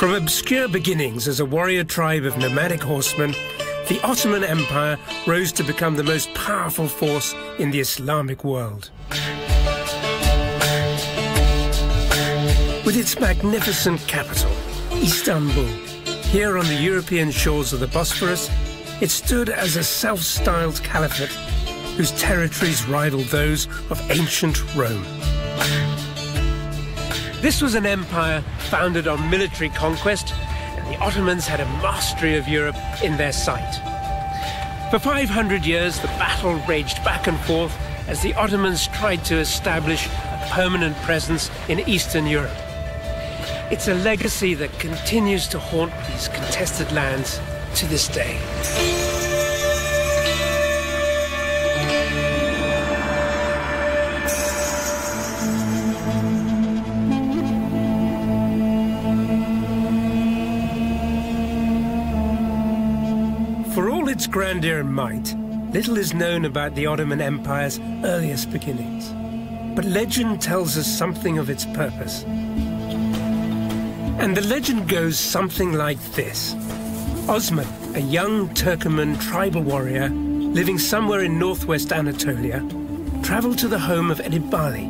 From obscure beginnings as a warrior tribe of nomadic horsemen, the Ottoman Empire rose to become the most powerful force in the Islamic world. With its magnificent capital, Istanbul, here on the European shores of the Bosphorus, it stood as a self-styled caliphate whose territories rivaled those of ancient Rome. This was an empire founded on military conquest, and the Ottomans had a mastery of Europe in their sight. For 500 years, the battle raged back and forth as the Ottomans tried to establish a permanent presence in Eastern Europe. It's a legacy that continues to haunt these contested lands to this day. For all its grandeur and might, little is known about the Ottoman Empire's earliest beginnings. But legend tells us something of its purpose. And the legend goes something like this. Osman, a young Turkoman tribal warrior living somewhere in northwest Anatolia, traveled to the home of Edibali,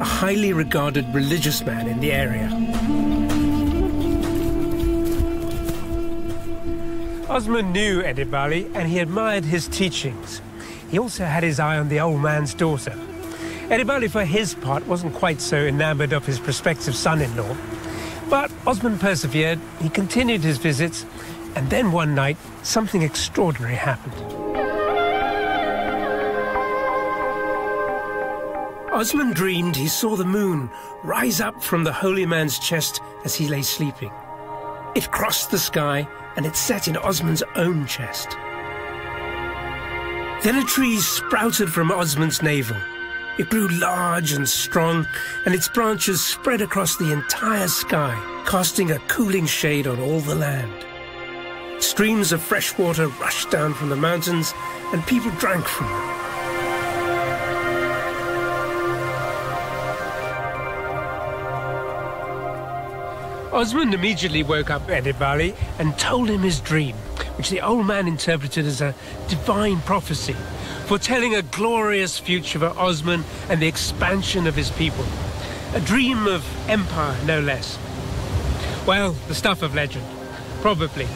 a highly regarded religious man in the area. Osman knew Edibali and he admired his teachings. He also had his eye on the old man's daughter. Edibali, for his part, wasn't quite so enamored of his prospective son-in-law. But Osman persevered, he continued his visits, and then one night, something extraordinary happened. Osman dreamed he saw the moon rise up from the holy man's chest as he lay sleeping. It crossed the sky, and it set in Osman's own chest. Then a tree sprouted from Osman's navel. It grew large and strong, and its branches spread across the entire sky, casting a cooling shade on all the land. Streams of fresh water rushed down from the mountains, and people drank from them. Osman immediately woke up Edibali and told him his dream, which the old man interpreted as a divine prophecy, foretelling a glorious future for Osman and the expansion of his people. A dream of empire, no less. Well, the stuff of legend, probably.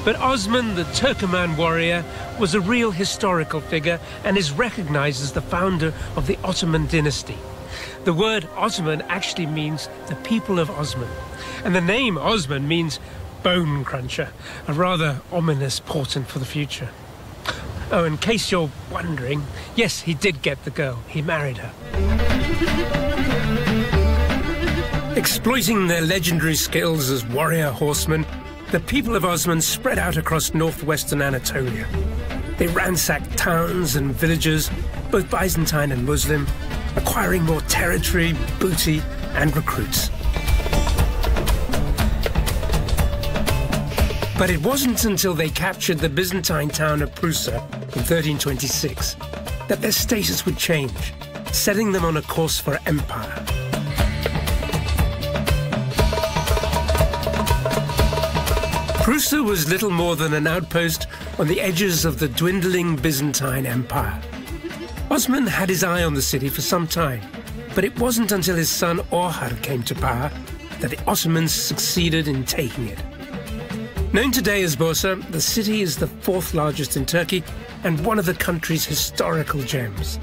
But Osman, the Turkoman warrior, was a real historical figure and is recognized as the founder of the Ottoman dynasty. The word Ottoman actually means the people of Osman. And the name Osman means bone cruncher, a rather ominous portent for the future. Oh, in case you're wondering, yes, he did get the girl. He married her. Exploiting their legendary skills as warrior horsemen, the people of Osman spread out across northwestern Anatolia. They ransacked towns and villages, both Byzantine and Muslim, acquiring more territory, booty, and recruits. But it wasn't until they captured the Byzantine town of Prusa in 1326 that their status would change, setting them on a course for empire. Prusa was little more than an outpost on the edges of the dwindling Byzantine Empire. Osman had his eye on the city for some time, but it wasn't until his son Orhan came to power that the Ottomans succeeded in taking it. Known today as Bursa, the city is the fourth largest in Turkey and one of the country's historical gems.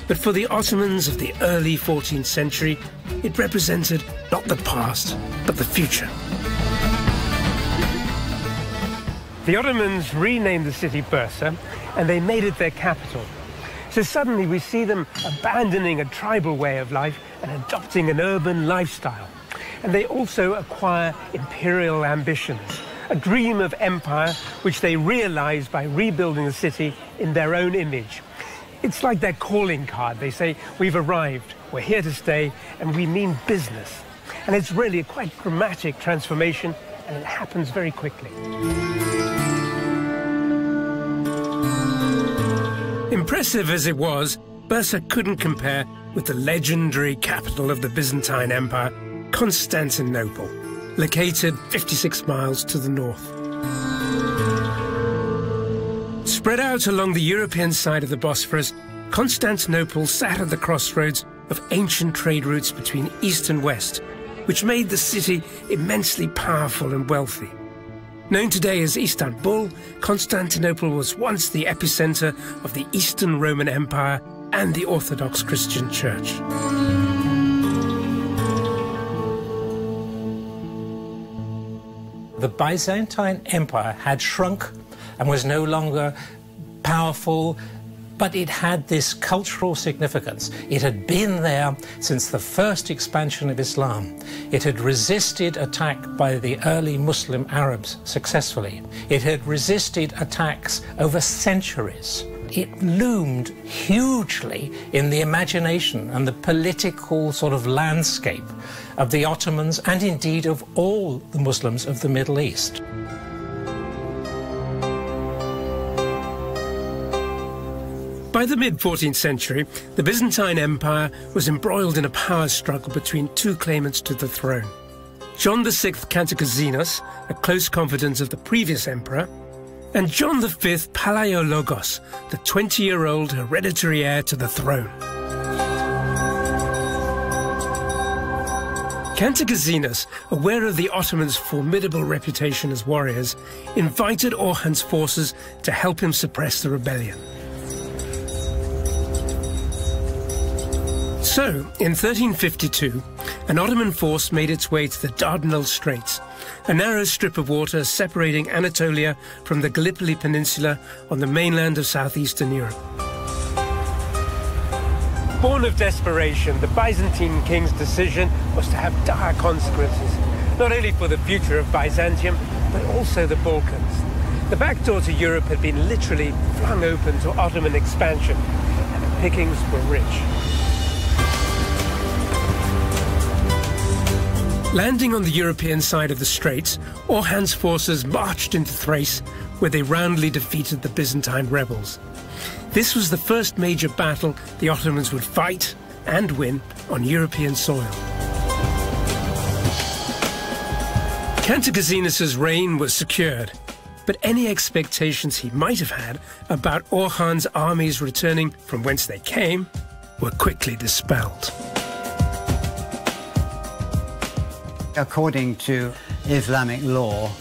But for the Ottomans of the early 14th century, it represented not the past, but the future. The Ottomans renamed the city Bursa, and they made it their capital. So suddenly we see them abandoning a tribal way of life and adopting an urban lifestyle. And they also acquire imperial ambitions, a dream of empire which they realize by rebuilding the city in their own image. It's like their calling card. They say, we've arrived, we're here to stay, and we mean business. And it's really a quite dramatic transformation, and it happens very quickly. Impressive as it was, Bursa couldn't compare with the legendary capital of the Byzantine Empire, Constantinople, located 56 miles to the north. Spread out along the European side of the Bosphorus, Constantinople sat at the crossroads of ancient trade routes between east and west, which made the city immensely powerful and wealthy. Known today as Istanbul, Constantinople was once the epicenter of the Eastern Roman Empire and the Orthodox Christian Church. The Byzantine Empire had shrunk and was no longer powerful, but it had this cultural significance. It had been there since the first expansion of Islam. It had resisted attack by the early Muslim Arabs successfully. It had resisted attacks over centuries. It loomed hugely in the imagination and the political sort of landscape of the Ottomans and indeed of all the Muslims of the Middle East. By the mid-14th century, the Byzantine Empire was embroiled in a power struggle between two claimants to the throne. John VI Cantacazenos, a close confidant of the previous emperor, and John V Palaiologos, the 20-year-old hereditary heir to the throne. Cantacazenos, aware of the Ottomans' formidable reputation as warriors, invited Orhan's forces to help him suppress the rebellion. So, in 1352, an Ottoman force made its way to the Dardanelles Straits, a narrow strip of water separating Anatolia from the Gallipoli Peninsula on the mainland of southeastern Europe. Born of desperation, the Byzantine king's decision was to have dire consequences, not only for the future of Byzantium, but also the Balkans. The back door to Europe had been literally flung open to Ottoman expansion, and the pickings were rich. Landing on the European side of the Straits, Orhan's forces marched into Thrace, where they roundly defeated the Byzantine rebels. This was the first major battle the Ottomans would fight and win on European soil. Cantacazenos' reign was secured, but any expectations he might have had about Orhan's armies returning from whence they came were quickly dispelled. According to Islamic law,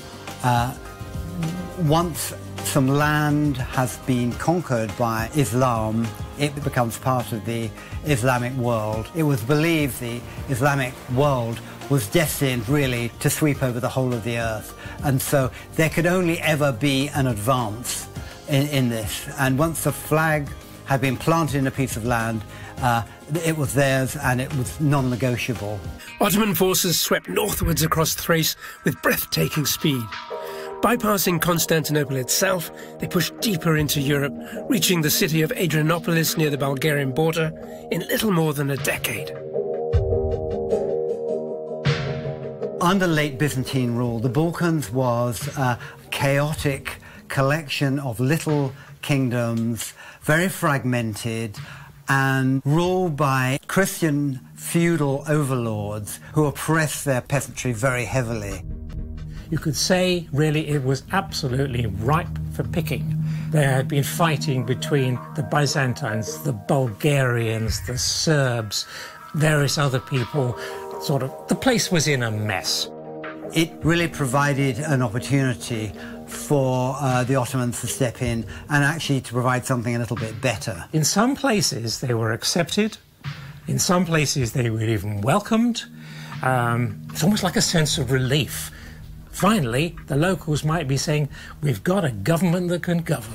once some land has been conquered by Islam, it becomes part of the Islamic world. It was believed the Islamic world was destined really to sweep over the whole of the earth. And so there could only ever be an advance in this. And once the flag had been planted in a piece of land, it was theirs and it was non-negotiable. Ottoman forces swept northwards across Thrace with breathtaking speed. Bypassing Constantinople itself, they pushed deeper into Europe, reaching the city of Adrianopolis near the Bulgarian border in little more than a decade. Under late Byzantine rule, the Balkans was a chaotic collection of little kingdoms, very fragmented, and ruled by Christian feudal overlords who oppressed their peasantry very heavily. You could say, really, it was absolutely ripe for picking. There had been fighting between the Byzantines, the Bulgarians, the Serbs, various other people. The place was in a mess. It really provided an opportunity for the Ottomans to step in and actually to provide something a little bit better. In some places they were accepted, in some places they were even welcomed. It's almost like a sense of relief. Finally, the locals might be saying, we've got a government that can govern.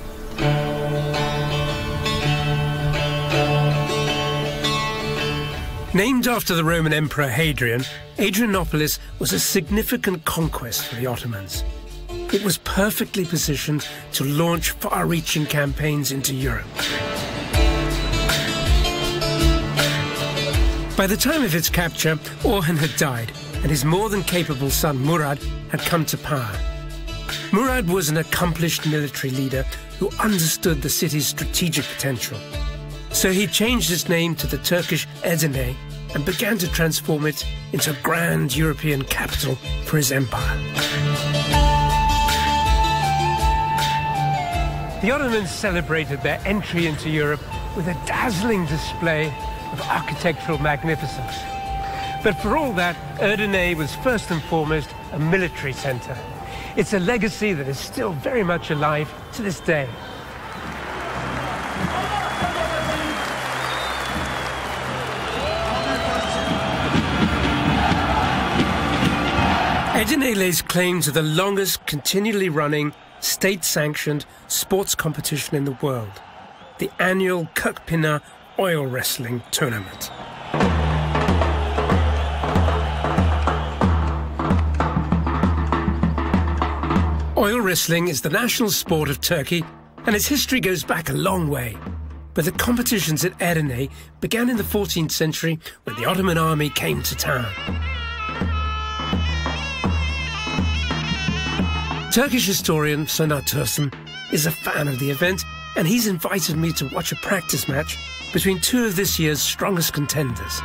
Named after the Roman Emperor Hadrian, Adrianopolis was a significant conquest for the Ottomans. It was perfectly positioned to launch far-reaching campaigns into Europe. By the time of its capture, Orhan had died, and his more than capable son Murad had come to power. Murad was an accomplished military leader who understood the city's strategic potential. So he changed its name to the Turkish Edirne and began to transform it into a grand European capital for his empire. The Ottomans celebrated their entry into Europe with a dazzling display of architectural magnificence. But for all that, Edirne was first and foremost a military centre. It's a legacy that is still very much alive to this day. Edirne lays claim to the longest continually running state-sanctioned sports competition in the world, the annual Kirkpina oil wrestling tournament. Oil wrestling is the national sport of Turkey, and its history goes back a long way. But the competitions at Edirne began in the 14th century when the Ottoman army came to town. Turkish historian Soner Tursun is a fan of the event, and he's invited me to watch a practice match between two of this year's strongest contenders.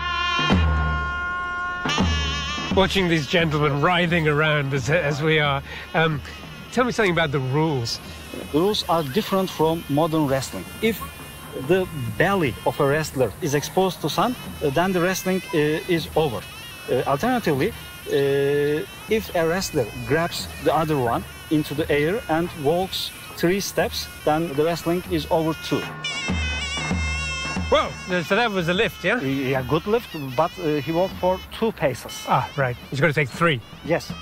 Watching these gentlemen writhing around as we are, tell me something about the rules. The rules are different from modern wrestling. If the belly of a wrestler is exposed to sun, then the wrestling is over. Alternatively, if a wrestler grabs the other one into the air and walks 3 steps, then the wrestling is over too. Whoa, so that was a lift, yeah? Yeah, good lift, but he walked for 2 paces. Ah, right. He's got to take 3. Yes.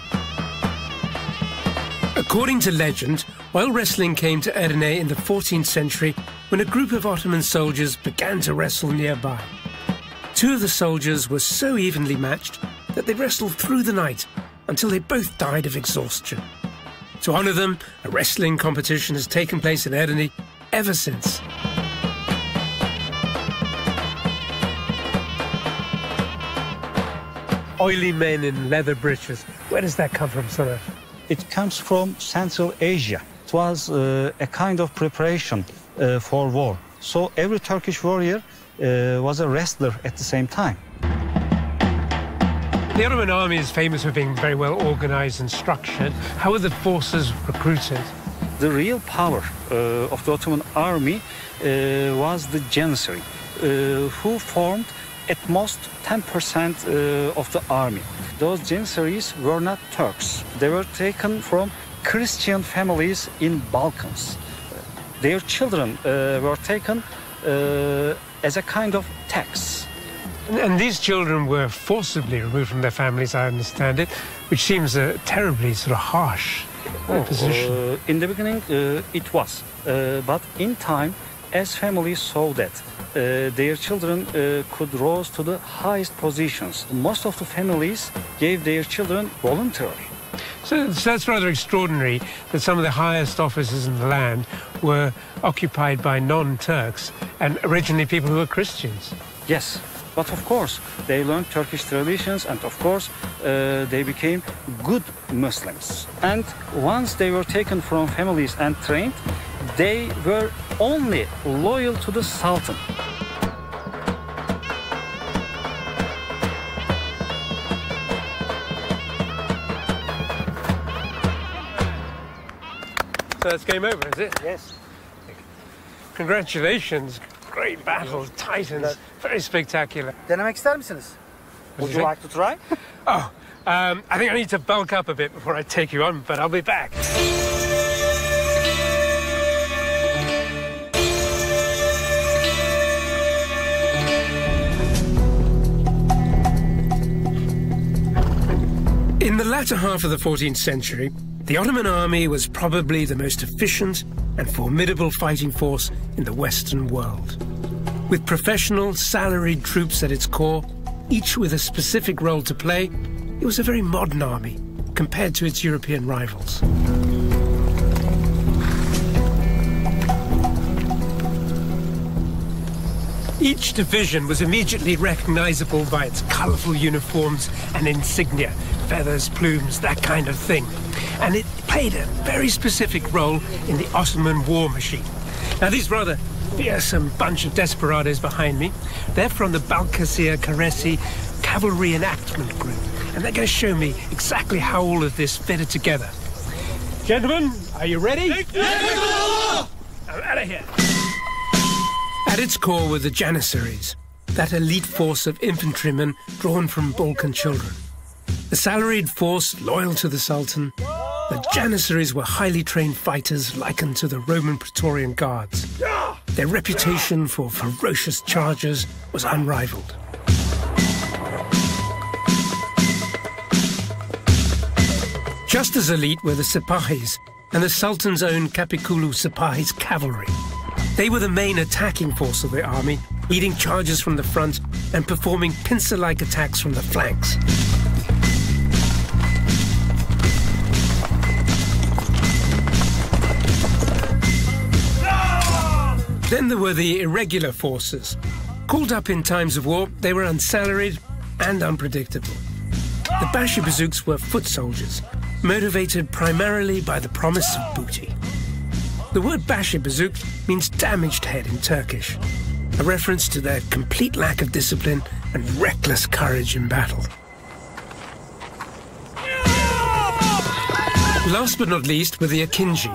According to legend, oil wrestling came to Edirne in the 14th century when a group of Ottoman soldiers began to wrestle nearby. 2 of the soldiers were so evenly matched that they wrestled through the night until they both died of exhaustion. To honour them, a wrestling competition has taken place in Edirne ever since. Oily men in leather breeches. Where does that come from, Soner? It comes from Central Asia. It was a kind of preparation for war. So every Turkish warrior was a wrestler at the same time. The Ottoman army is famous for being very well organised and structured. How were the forces recruited? The real power of the Ottoman army was the Janissary, who formed at most 10% of the army. Those Janissaries were not Turks. They were taken from Christian families in Balkans. Their children were taken as a kind of tax. And these children were forcibly removed from their families, I understand it, which seems a terribly sort of harsh position. In the beginning, it was. But in time, as families saw that their children could rise to the highest positions, most of the families gave their children voluntarily. So that's rather extraordinary that some of the highest offices in the land were occupied by non-Turks and originally people who were Christians. Yes. But of course, they learned Turkish traditions and of course, they became good Muslims. And once they were taken from families and trained, they were only loyal to the Sultan. So that's game over, is it? Yes. Congratulations. Great battle, Titans, very spectacular. Denemek ister misiniz? Would you like to try? Oh, I think I need to bulk up a bit before I take you on, but I'll be back. In the latter half of the 14th century, the Ottoman army was probably the most efficient and formidable fighting force in the Western world. With professional, salaried troops at its core, each with a specific role to play, it was a very modern army compared to its European rivals. Each division was immediately recognizable by its colorful uniforms and insignia, feathers, plumes, that kind of thing. And it played a very specific role in the Ottoman war machine. Now, these rather fearsome bunch of desperados behind me. They're from the Balkasir Karesi Cavalry Enactment Group, and they're going to show me exactly how all of this fitted together. Gentlemen, are you ready? I'm out of here. At its core were the Janissaries, that elite force of infantrymen drawn from Balkan children. A salaried force loyal to the Sultan, the Janissaries were highly trained fighters likened to the Roman Praetorian Guards. Their reputation for ferocious charges was unrivaled. Just as elite were the Sipahis and the Sultan's own Kapikulu Sipahis cavalry. They were the main attacking force of the army, leading charges from the front and performing pincer-like attacks from the flanks. Then there were the irregular forces. Called up in times of war, they were unsalaried and unpredictable. The Bashibazouks were foot soldiers, motivated primarily by the promise of booty. The word Bashibazouk means damaged head in Turkish, a reference to their complete lack of discipline and reckless courage in battle. Last but not least were the Akinji,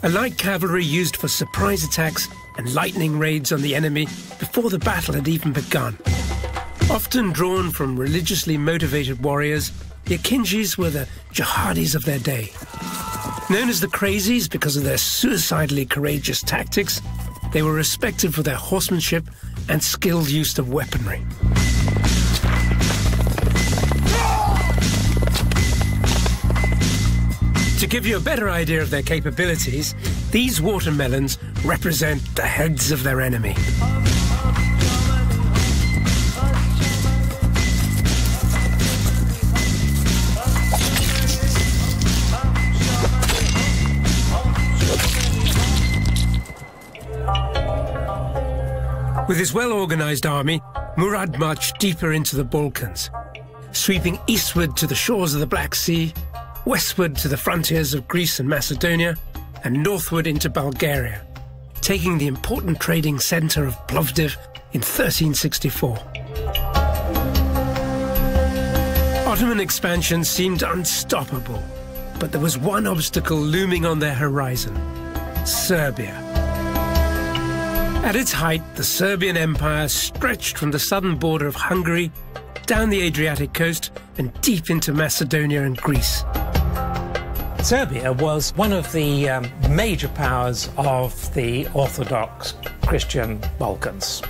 a light cavalry used for surprise attacks and lightning raids on the enemy before the battle had even begun. Often drawn from religiously motivated warriors, the Akinjis were the jihadis of their day. Known as the Crazies because of their suicidally courageous tactics, they were respected for their horsemanship and skilled use of weaponry. To give you a better idea of their capabilities, these watermelons represent the heads of their enemy. With his well-organized army, Murad marched deeper into the Balkans, sweeping eastward to the shores of the Black Sea, westward to the frontiers of Greece and Macedonia, and northward into Bulgaria, taking the important trading center of Plovdiv in 1364. Ottoman expansion seemed unstoppable, but there was one obstacle looming on their horizon: Serbia. At its height, the Serbian Empire stretched from the southern border of Hungary down the Adriatic coast and deep into Macedonia and Greece. Serbia was one of the major powers of the Orthodox Christian Balkans.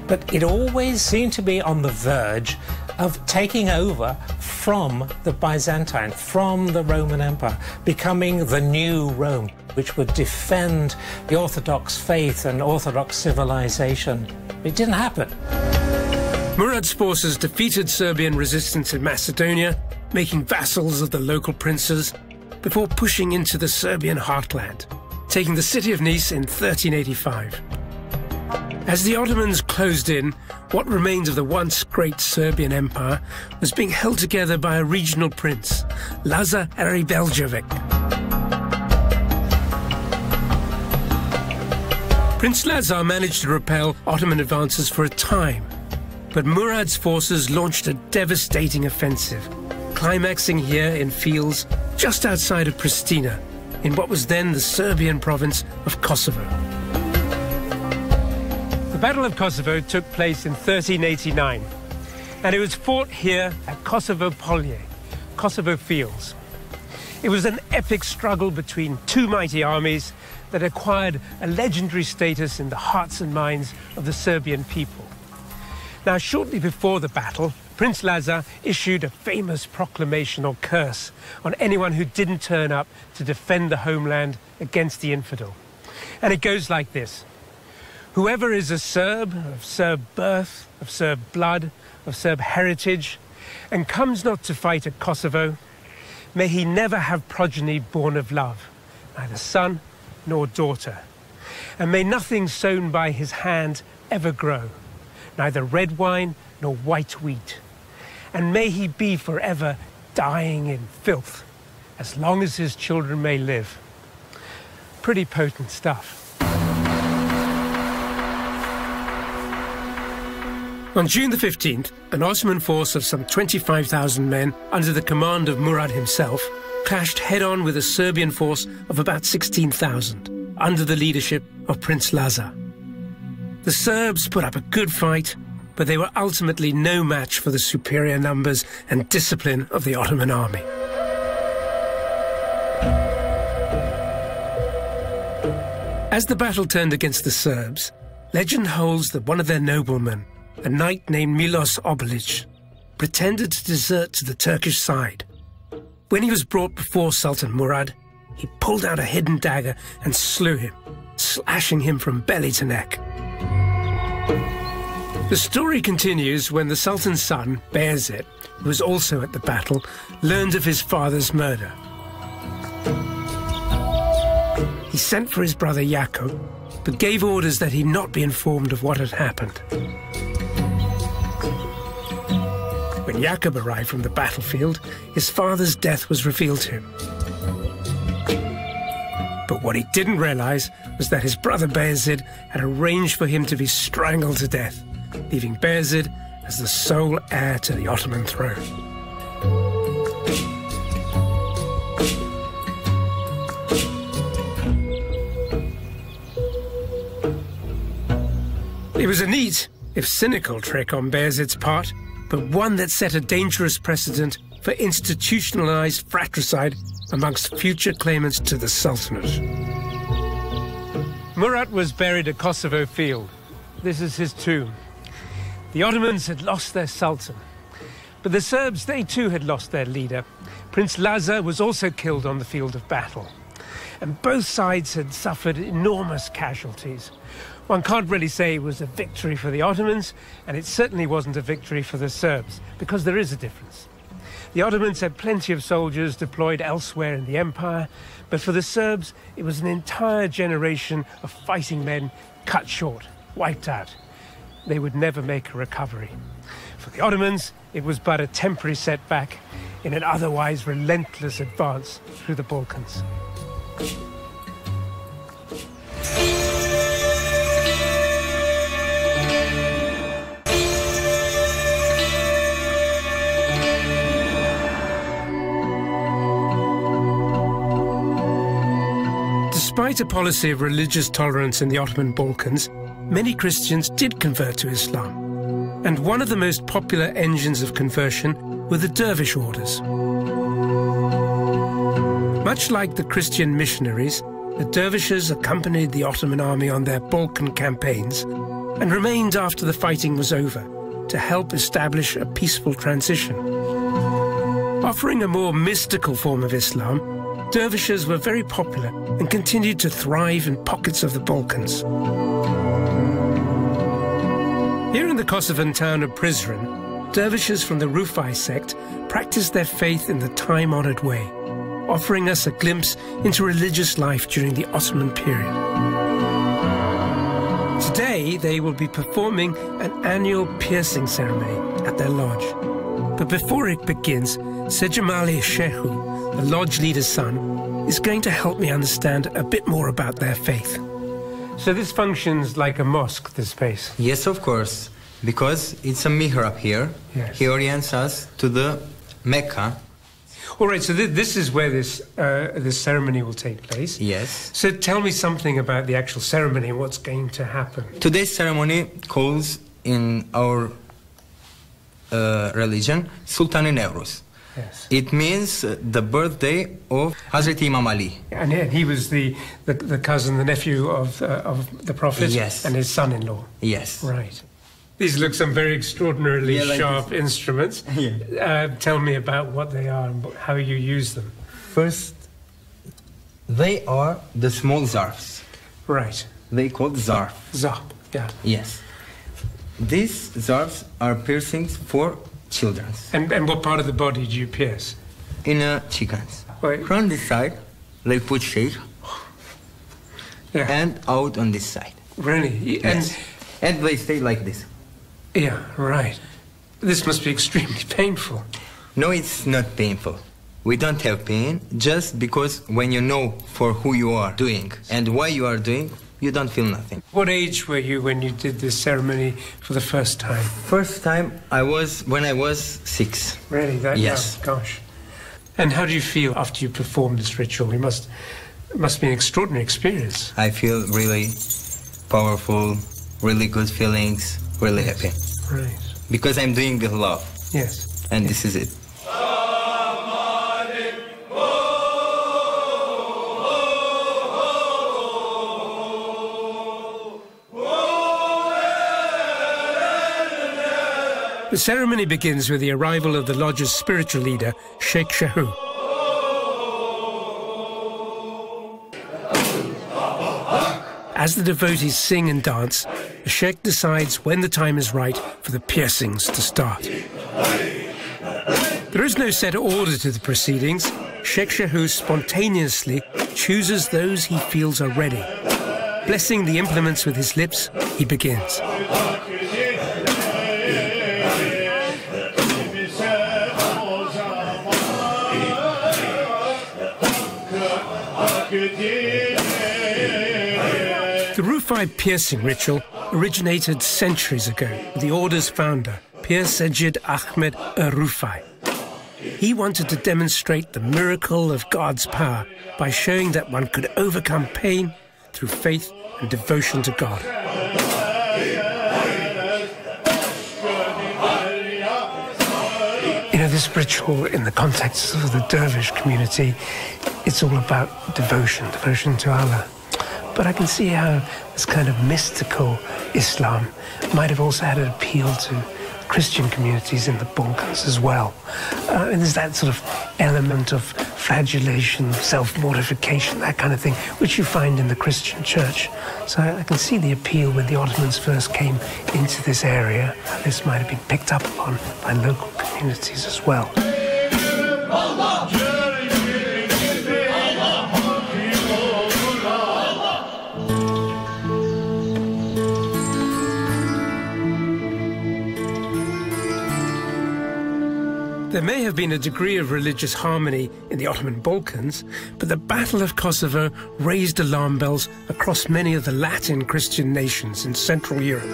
But it always seemed to be on the verge of taking over from the Byzantine, from the Roman Empire, becoming the new Rome, which would defend the Orthodox faith and Orthodox civilization. It didn't happen. Murad's forces defeated Serbian resistance in Macedonia, making vassals of the local princes, before pushing into the Serbian heartland, taking the city of Niš in 1385. As the Ottomans closed in, what remained of the once great Serbian Empire was being held together by a regional prince, Lazar Eribeljevic. Prince Lazar managed to repel Ottoman advances for a time, but Murad's forces launched a devastating offensive, climaxing here in fields just outside of Pristina, in what was then the Serbian province of Kosovo. The Battle of Kosovo took place in 1389, and it was fought here at Kosovo Polje, Kosovo Fields. It was an epic struggle between two mighty armies that acquired a legendary status in the hearts and minds of the Serbian people. Now, shortly before the battle, Prince Lazar issued a famous proclamation or curse on anyone who didn't turn up to defend the homeland against the infidel. And it goes like this: whoever is a Serb, of Serb birth, of Serb blood, of Serb heritage, and comes not to fight at Kosovo, may he never have progeny born of love, neither son nor daughter. And may nothing sown by his hand ever grow, neither red wine nor white wheat. And may he be forever dying in filth, as long as his children may live. Pretty potent stuff. On June the 15th, an Ottoman force of some 25,000 men under the command of Murad himself clashed head-on with a Serbian force of about 16,000 under the leadership of Prince Lazar. The Serbs put up a good fight, but they were ultimately no match for the superior numbers and discipline of the Ottoman army. As the battle turned against the Serbs, legend holds that one of their noblemen, a knight named Milos Obilic, pretended to desert to the Turkish side. When he was brought before Sultan Murad, he pulled out a hidden dagger and slew him, slashing him from belly to neck. The story continues when the Sultan's son, Bayezid, who was also at the battle, learned of his father's murder. He sent for his brother Yakub, but gave orders that he not be informed of what had happened. When Yakub arrived from the battlefield, his father's death was revealed to him. But what he didn't realize was that his brother Bayezid had arranged for him to be strangled to death, leaving Bayezid as the sole heir to the Ottoman throne. It was a neat, if cynical, trick on Bayezid's part, but one that set a dangerous precedent for institutionalized fratricide amongst future claimants to the Sultanate. Murat was buried at Kosovo Field. This is his tomb. The Ottomans had lost their Sultan, but the Serbs, they too had lost their leader. Prince Lazar was also killed on the field of battle, and both sides had suffered enormous casualties. One can't really say it was a victory for the Ottomans, and it certainly wasn't a victory for the Serbs, because there is a difference. The Ottomans had plenty of soldiers deployed elsewhere in the empire, but for the Serbs, it was an entire generation of fighting men cut short, wiped out. They would never make a recovery. For the Ottomans, it was but a temporary setback in an otherwise relentless advance through the Balkans. Despite a policy of religious tolerance in the Ottoman Balkans, many Christians did convert to Islam. And one of the most popular engines of conversion were the dervish orders. Much like the Christian missionaries, the dervishes accompanied the Ottoman army on their Balkan campaigns and remained after the fighting was over to help establish a peaceful transition. Offering a more mystical form of Islam, dervishes were very popular and continued to thrive in pockets of the Balkans. Here in the Kosovan town of Prizren, dervishes from the Rufai sect practiced their faith in the time-honored way, offering us a glimpse into religious life during the Ottoman period. Today, they will be performing an annual piercing ceremony at their lodge. But before it begins, Sejamali Shehu, the lodge leader's son, is going to help me understand a bit more about their faith. So this functions like a mosque, this space? Yes, of course, because it's a mihrab here. Yes. He orients us to the Mecca. All right, so this is where this ceremony will take place. Yes. So tell me something about the actual ceremony, what's going to happen. Today's ceremony calls in our religion Sultan Nevruz. Yes. It means the birthday of Hazrat Imam Ali. And he was the cousin, the nephew of the Prophet. Yes. And his son-in-law. Yes. Right. These look some very extraordinarily sharp instruments. Yeah. Tell me about what they are and how you use them. First, they are the small zarfs. Right. They called zarf. Zarf, yeah. Yes. These zarfs are piercings for children. And what part of the body do you pierce? In chickens. Right. From this side, they put sheikh. Yeah. And out on this side. Really? Yes. And they stay like this. Yeah, right. This must be extremely painful. No, it's not painful. We don't have pain just because when you know for who you are doing and why you are doing, you don't feel nothing. What age were you when you did this ceremony for the first time? First time when I was 6. Really? That Yes. young? Gosh. And how do you feel after you performed this ritual? It must be an extraordinary experience. I feel really powerful, really good feelings, really happy. Right. Because I'm doing with love. Yes. And this is it. The ceremony begins with the arrival of the lodge's spiritual leader, Sheikh Shahu. As the devotees sing and dance, the Sheikh decides when the time is right for the piercings to start. There is no set order to the proceedings. Sheikh Shahu spontaneously chooses those he feels are ready. Blessing the implements with his lips, he begins. The Rufai piercing ritual originated centuries ago with the order's founder, Pir Sajid Ahmed Rufai. He wanted to demonstrate the miracle of God's power by showing that one could overcome pain through faith and devotion to God. You know, this ritual in the context of the dervish community, it's all about devotion to Allah. But I can see how this kind of mystical Islam might have also had an appeal to Christian communities in the Balkans as well. And there's that sort of element of flagellation, self-mortification, that kind of thing, which you find in the Christian church. So I can see the appeal when the Ottomans first came into this area. This might have been picked up on by local communities as well. There may have been a degree of religious harmony in the Ottoman Balkans, but the Battle of Kosovo raised alarm bells across many of the Latin Christian nations in Central Europe,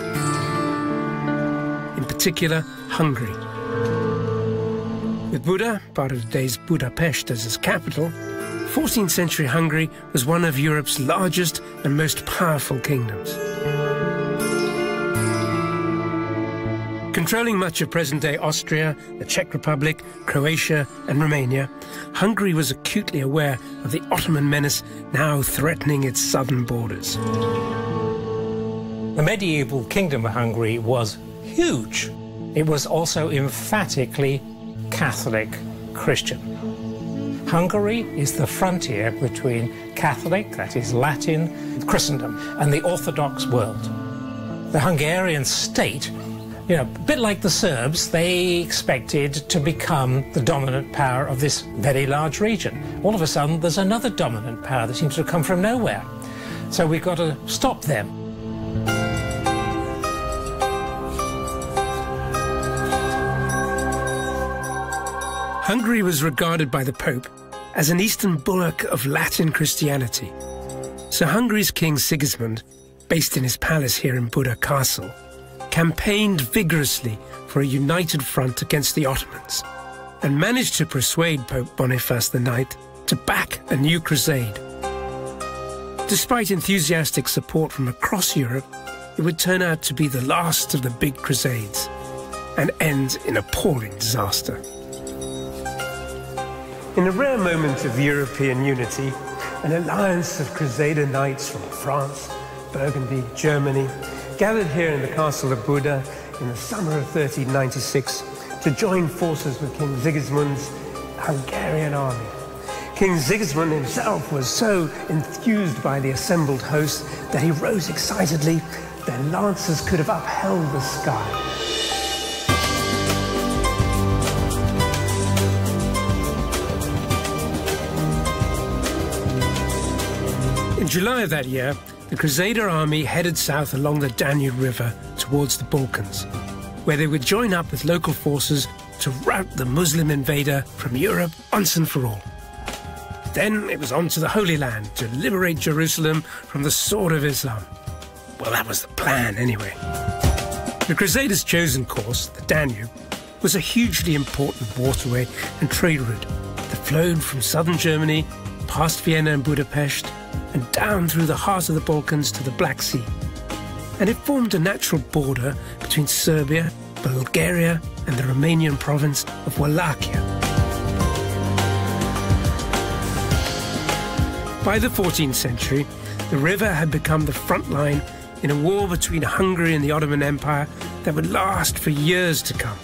in particular Hungary. With Buda, part of today's Budapest, as its capital, 14th century Hungary was one of Europe's largest and most powerful kingdoms. Controlling much of present-day Austria, the Czech Republic, Croatia and Romania, Hungary was acutely aware of the Ottoman menace now threatening its southern borders. The medieval kingdom of Hungary was huge. It was also emphatically Catholic Christian. Hungary is the frontier between Catholic, that is Latin, Christendom, and the Orthodox world. The Hungarian state, you know, a bit like the Serbs, they expected to become the dominant power of this very large region. All of a sudden, there's another dominant power that seems to have come from nowhere. So we've got to stop them. Hungary was regarded by the Pope as an eastern bulwark of Latin Christianity. So Hungary's King Sigismund, based in his palace here in Buda Castle, campaigned vigorously for a united front against the Ottomans and managed to persuade Pope Boniface IX to back a new crusade. Despite enthusiastic support from across Europe, it would turn out to be the last of the big crusades and end in appalling disaster. In a rare moment of European unity, an alliance of crusader knights from France, Burgundy, Germany, gathered here in the castle of Buda in the summer of 1396 to join forces with King Sigismund's Hungarian army. King Sigismund himself was so enthused by the assembled host that he rose excitedly. Their lances could have upheld the sky. In July of that year, the Crusader army headed south along the Danube River towards the Balkans, where they would join up with local forces to rout the Muslim invader from Europe once and for all. Then it was on to the Holy Land to liberate Jerusalem from the sword of Islam. Well, that was the plan, anyway. The Crusaders' chosen course, the Danube, was a hugely important waterway and trade route that flowed from southern Germany, past Vienna and Budapest, and down through the heart of the Balkans to the Black Sea. And it formed a natural border between Serbia, Bulgaria, and the Romanian province of Wallachia. By the 14th century, the river had become the front line in a war between Hungary and the Ottoman Empire that would last for years to come.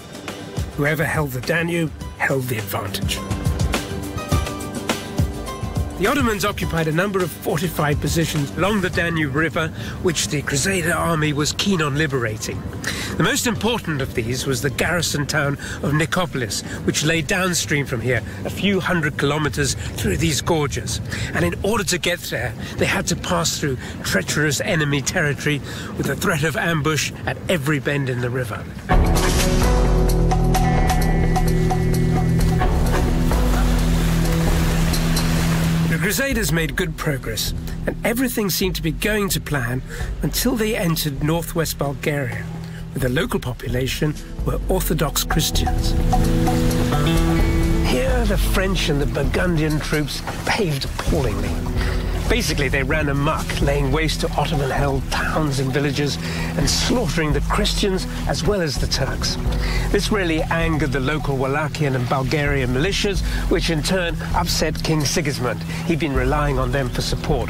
Whoever held the Danube held the advantage. The Ottomans occupied a number of fortified positions along the Danube River, which the Crusader army was keen on liberating. The most important of these was the garrison town of Nicopolis, which lay downstream from here, a few hundred kilometers through these gorges. And in order to get there, they had to pass through treacherous enemy territory with the threat of ambush at every bend in the river. The Crusaders made good progress, and everything seemed to be going to plan until they entered northwest Bulgaria, where the local population were Orthodox Christians. Here, the French and the Burgundian troops behaved appallingly. Basically, they ran amok, laying waste to Ottoman-held towns and villages and slaughtering the Christians as well as the Turks. This really angered the local Wallachian and Bulgarian militias, which in turn upset King Sigismund. He'd been relying on them for support.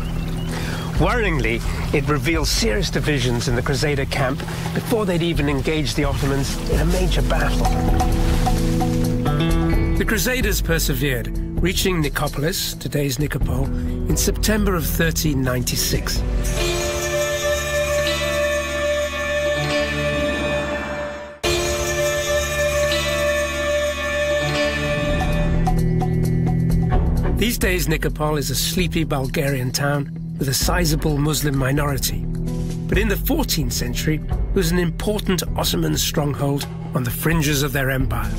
Worryingly, it revealed serious divisions in the Crusader camp before they'd even engaged the Ottomans in a major battle. The Crusaders persevered, reaching Nicopolis, today's Nikopol, in September of 1396. These days, Nikopol is a sleepy Bulgarian town with a sizable Muslim minority. But in the 14th century, it was an important Ottoman stronghold on the fringes of their empire.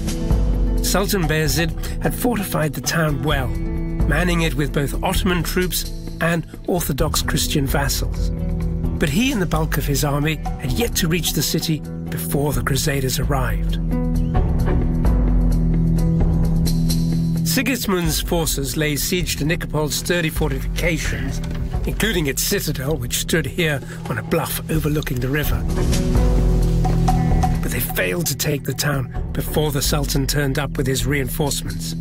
Sultan Bayezid had fortified the town well, manning it with both Ottoman troops and Orthodox Christian vassals. But he and the bulk of his army had yet to reach the city before the Crusaders arrived. Sigismund's forces laid siege to Nikopol's sturdy fortifications, including its citadel, which stood here on a bluff overlooking the river. But they failed to take the town before the Sultan turned up with his reinforcements.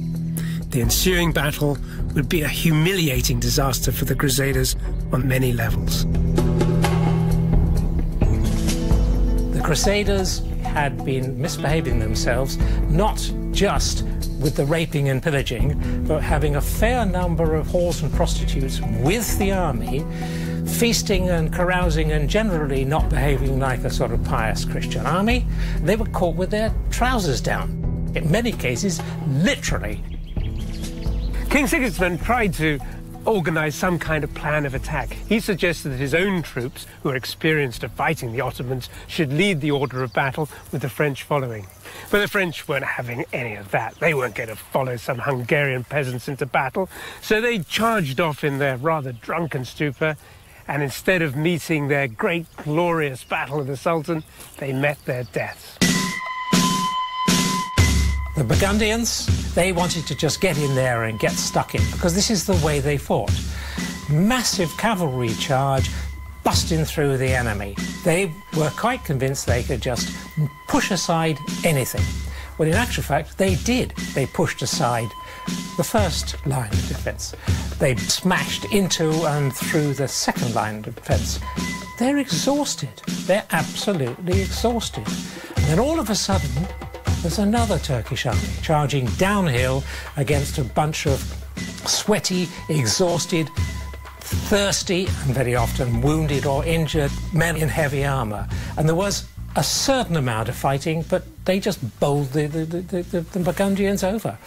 The ensuing battle would be a humiliating disaster for the Crusaders on many levels. The Crusaders had been misbehaving themselves, not just with the raping and pillaging, but having a fair number of whores and prostitutes with the army, feasting and carousing and generally not behaving like a sort of pious Christian army. They were caught with their trousers down, in many cases, literally. King Sigismund tried to organize some kind of plan of attack. He suggested that his own troops, who were experienced at fighting the Ottomans, should lead the order of battle with the French following. But the French weren't having any of that. They weren't going to follow some Hungarian peasants into battle, so they charged off in their rather drunken stupor, and instead of meeting their great, glorious battle of the Sultan, they met their deaths. The Burgundians, they wanted to just get in there and get stuck in, because this is the way they fought. Massive cavalry charge, busting through the enemy. They were quite convinced they could just push aside anything. Well, in actual fact, they did. They pushed aside the first line of defence. They smashed into and through the second line of defence. They're exhausted. They're absolutely exhausted. And then all of a sudden, there's another Turkish army charging downhill against a bunch of sweaty, exhausted, thirsty, and very often wounded or injured men in heavy armour. And there was a certain amount of fighting, but they just bowled the Burgundians over.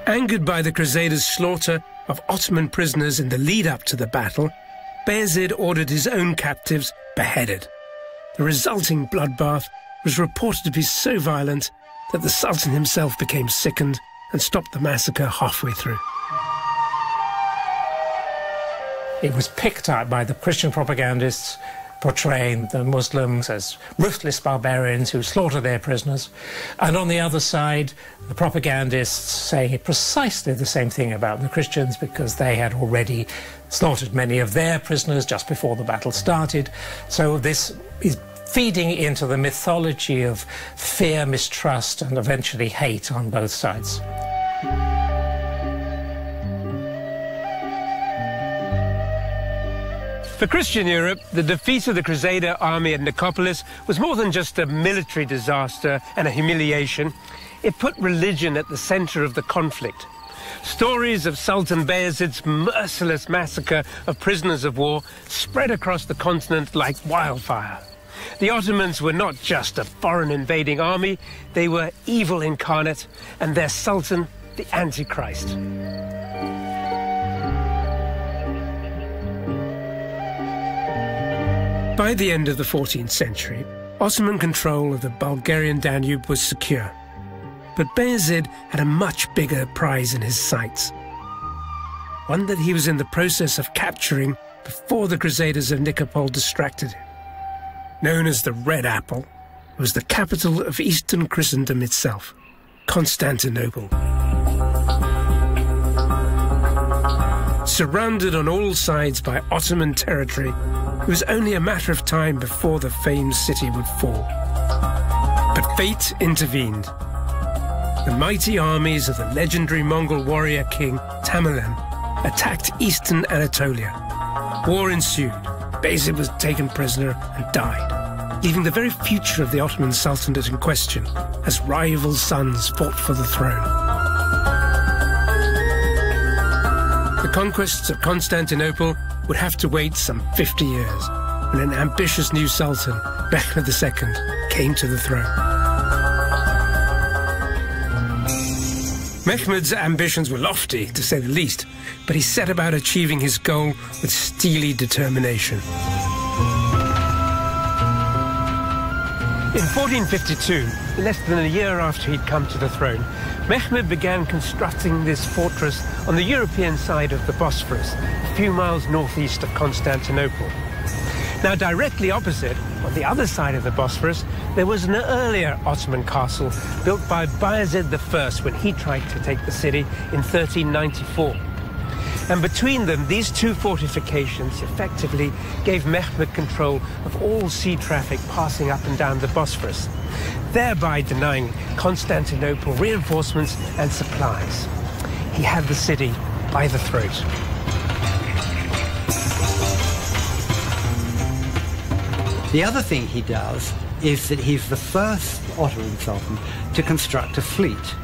Angered by the Crusaders' slaughter of Ottoman prisoners in the lead-up to the battle, Bayezid ordered his own captives beheaded. The resulting bloodbath was reported to be so violent that the Sultan himself became sickened and stopped the massacre halfway through. It was picked up by the Christian propagandists, portraying the Muslims as ruthless barbarians who slaughter their prisoners. And on the other side, the propagandists saying precisely the same thing about the Christians, because they had already slaughtered many of their prisoners just before the battle started. So this is feeding into the mythology of fear, mistrust, and eventually hate on both sides. For Christian Europe, the defeat of the Crusader army at Nicopolis was more than just a military disaster and a humiliation. It put religion at the center of the conflict. Stories of Sultan Bayezid's merciless massacre of prisoners of war spread across the continent like wildfire. The Ottomans were not just a foreign invading army, they were evil incarnate, and their Sultan, the Antichrist. By the end of the 14th century, Ottoman control of the Bulgarian Danube was secure. But Bayezid had a much bigger prize in his sights, one that he was in the process of capturing before the Crusaders of Nikopol distracted him. Known as the Red Apple, it was the capital of Eastern Christendom itself, Constantinople. Surrounded on all sides by Ottoman territory, it was only a matter of time before the famed city would fall. But fate intervened. The mighty armies of the legendary Mongol warrior king Tamerlan attacked eastern Anatolia. War ensued. Bayezid was taken prisoner and died, leaving the very future of the Ottoman Sultanate in question as rival sons fought for the throne. The conquests of Constantinople would have to wait some 50 years when an ambitious new sultan, Mehmed II, came to the throne. Mehmed's ambitions were lofty, to say the least, but he set about achieving his goal with steely determination. In 1452, less than a year after he'd come to the throne, Mehmed began constructing this fortress on the European side of the Bosphorus, a few miles northeast of Constantinople. Now, directly opposite, on the other side of the Bosphorus, there was an earlier Ottoman castle built by Bayezid I when he tried to take the city in 1394. And between them, these two fortifications effectively gave Mehmed control of all sea traffic passing up and down the Bosphorus, thereby denying Constantinople reinforcements and supplies. He had the city by the throat. The other thing he does is that he's the first Ottoman Sultan to construct a fleet.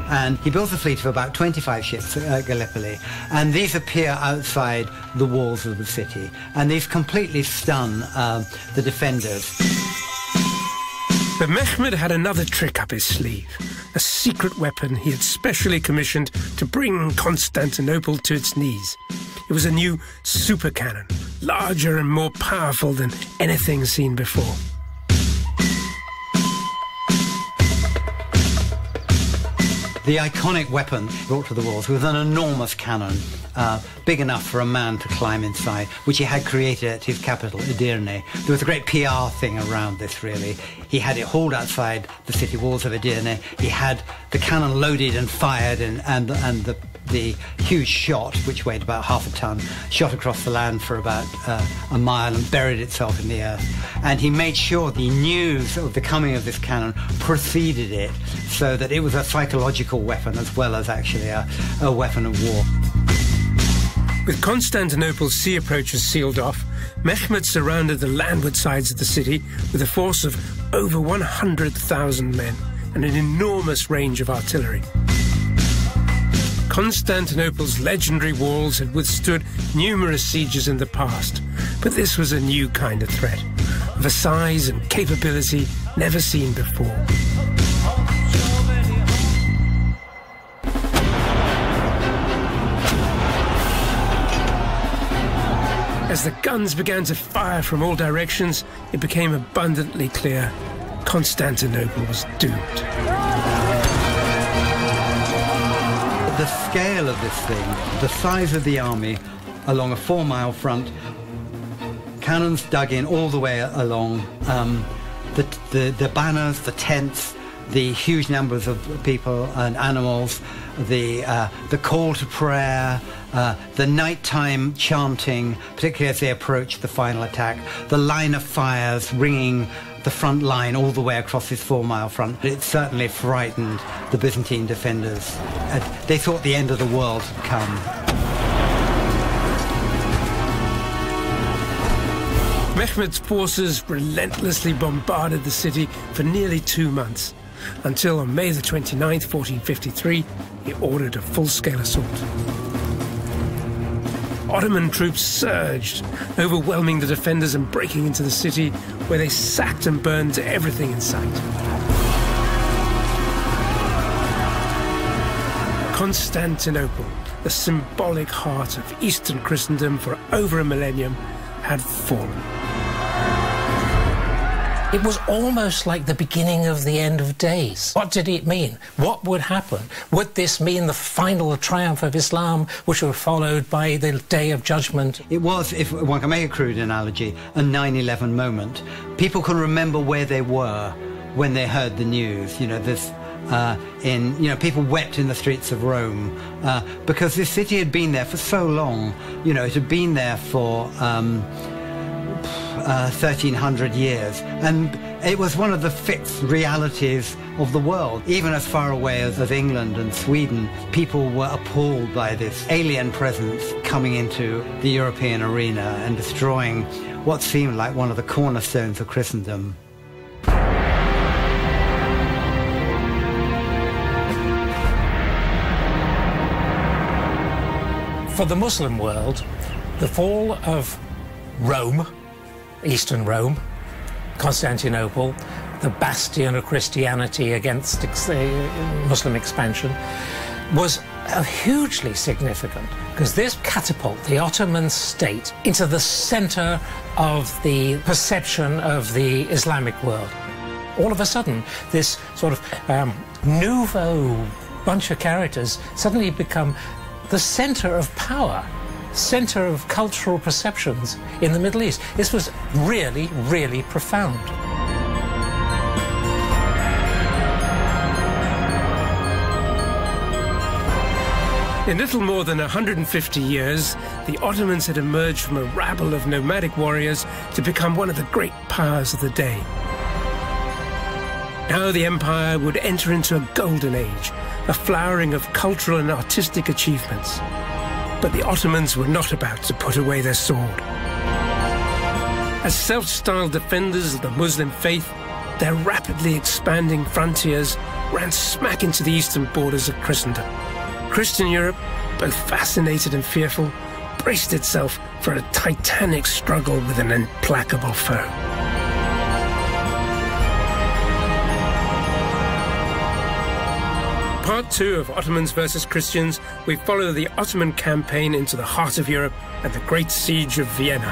And he built a fleet of about 25 ships at Gallipoli, and these appear outside the walls of the city, and these completely stun the defenders. But Mehmed had another trick up his sleeve, a secret weapon he had specially commissioned to bring Constantinople to its knees. It was a new super cannon, larger and more powerful than anything seen before. The iconic weapon brought to the walls was an enormous cannon, big enough for a man to climb inside, which he had created at his capital, Edirne. There was a great PR thing around this, really. He had it hauled outside the city walls of Edirne. He had the cannon loaded and fired, and the huge shot, which weighed about half a ton, shot across the land for about a mile and buried itself in the earth. And he made sure the news of the coming of this cannon preceded it, so that it was a psychological weapon as well as actually a weapon of war. With Constantinople's sea approaches sealed off, Mehmed surrounded the landward sides of the city with a force of over 100,000 men and an enormous range of artillery. Constantinople's legendary walls had withstood numerous sieges in the past, but this was a new kind of threat, of a size and capability never seen before. As the guns began to fire from all directions, it became abundantly clear Constantinople was doomed. the scale of this thing, the size of the army along a 4-mile front, cannons dug in all the way along, the banners, the tents, the huge numbers of people and animals, the call to prayer, the nighttime chanting, particularly as they approached the final attack, the line of fires ringing the front line all the way across this 4-mile front. It certainly frightened the Byzantine defenders. They thought the end of the world had come. Mehmed's forces relentlessly bombarded the city for nearly 2 months, until on May the 29th, 1453, he ordered a full-scale assault. Ottoman troops surged, overwhelming the defenders and breaking into the city, where they sacked and burned everything in sight. Constantinople, the symbolic heart of Eastern Christendom for over a millennium, had fallen. It was almost like the beginning of the end of days. What did it mean? What would happen? Would this mean the final triumph of Islam, which were followed by the Day of Judgment? It was, if one can make a crude analogy, a 9/11 moment. People can remember where they were when they heard the news. You know, people wept in the streets of Rome because this city had been there for so long. You know, it had been there for 1,300 years, and it was one of the fixed realities of the world. Even as far away as England and Sweden, people were appalled by this alien presence coming into the European arena and destroying what seemed like one of the cornerstones of Christendom. For the Muslim world, the fall of Rome, Eastern Rome, Constantinople, the bastion of Christianity against Muslim expansion, was hugely significant, because this catapulted the Ottoman state into the center of the perception of the Islamic world. All of a sudden, this sort of nouveau bunch of characters suddenly become the center of power, center of cultural perceptions in the Middle East. This was really, really profound. In little more than 150 years, the Ottomans had emerged from a rabble of nomadic warriors to become one of the great powers of the day. Now the empire would enter into a golden age, a flowering of cultural and artistic achievements. But the Ottomans were not about to put away their sword. As self-styled defenders of the Muslim faith, their rapidly expanding frontiers ran smack into the eastern borders of Christendom. Christian Europe, both fascinated and fearful, braced itself for a titanic struggle with an implacable foe. Part 2 of Ottomans versus Christians, we follow the Ottoman campaign into the heart of Europe and the Great Siege of Vienna.